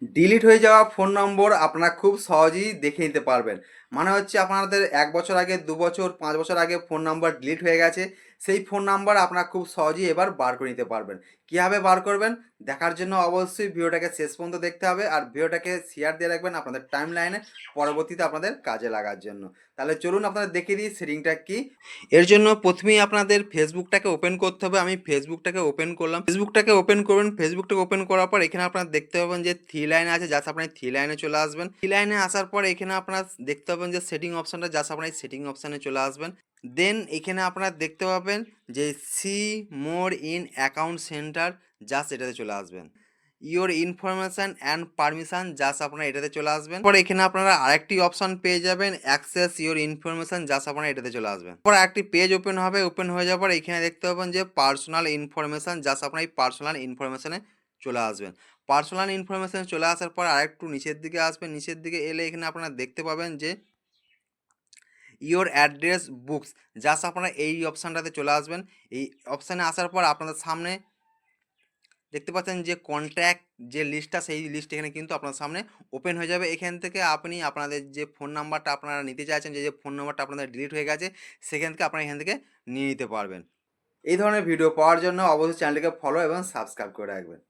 Delete হয়ে যাওয়া phone নম্বর আপনারা খুব সহজেই দেখে নিতে পারবেন। মানে হচ্ছে আপনাদের ১ বছর আগে, ২ বছর, ৫ বছর আগে ফোন নাম্বার ডিলিট হয়ে গেছে। সেই ফোন নাম্বার আপনারা খুব সহজেই এবার বার করে নিতে পারবেন। কীভাবে বার করবেন? দেখার জন্য অবশ্যই ভিডিওটাকে শেষ পর্যন্ত দেখতে হবে আর ভিডিওটাকে শেয়ার দিয়ে রাখবেন আপনাদের টাইমলাইনে পরবর্তীতে আপনাদের কাজে লাগার জন্য। তাহলে চলুন আপনাদের দেখিয়ে দিই সেটিংটা কী। এর জন্য প্রথমেই আপনাদের ফেসবুকটাকে ওপেন করতে হবে। আমি ফেসবুকটাকে ওপেন করলাম। ফেসবুকটাকে ওপেন করবেন। ফেসবুকটাকে ওপেন করার পর এখানে আপনারা দেখতে পাবেন যে থ্রি লাইন আছে, জাস্ট আপনারা থ্রি লাইনে চলে আসবেন। থ্রি লাইনে আসার পর এখানে আপনারা দেখতে পাবেন যে সেটিং অপশনটা, জাস্ট আপনারা এই সেটিং অপশানে চলে আসবেন। দেন এখানে আপনারা দেখতে পাবেন যে see more in account centre, just এটাতে চলে আসবেন। Your information and permission, just আপনারা এটাতে চলে আসবেন। পরে এখানে আপনারা আরেকটি অপশন পেয়ে যাবেন, অ্যাক্সেস ইওর ইনফরমেশান, জাস্ট আপনারা এটাতে চলে আসবেন। পরে একটি পেজ ওপেন হবে। ওপেন হয়ে যাওয়ার পর এখানে দেখতে পাবেন যে পার্সোনাল ইনফরমেশান, জাস্ট আপনারা এই পার্সোনাল ইনফরমেশানে চলে আসবেন। পার্সোনাল ইনফরমেশান চলে আসার পর আরেকটু নিচের দিকে আসবেন। নিচের দিকে এলে এখানে আপনারা দেখতে পাবেন যে ইওর অ্যাড্রেস বুকস, জাস্ট আপনারা এই অপশানটাতে চলে আসবেন। এই অপশানে আসার পর আপনাদের সামনে দেখতে পাচ্ছেন যে কন্ট্যাক্ট যে লিস্টটা, সেই লিস্ট এখানে কিন্তু আপনার সামনে ওপেন হয়ে যাবে। এখান থেকে আপনি আপনাদের যে ফোন নাম্বারটা আপনারা নিতে চাইছেন, যে ফোন নাম্বারটা আপনাদের ডিলিট হয়ে গেছে, সেখান থেকে আপনারা এখান থেকে নিয়ে নিতে পারবেন। এই ধরনের ভিডিও পাওয়ার জন্য অবশ্যই চ্যানেলটিকে ফলো এবং সাবস্ক্রাইব করে রাখবেন।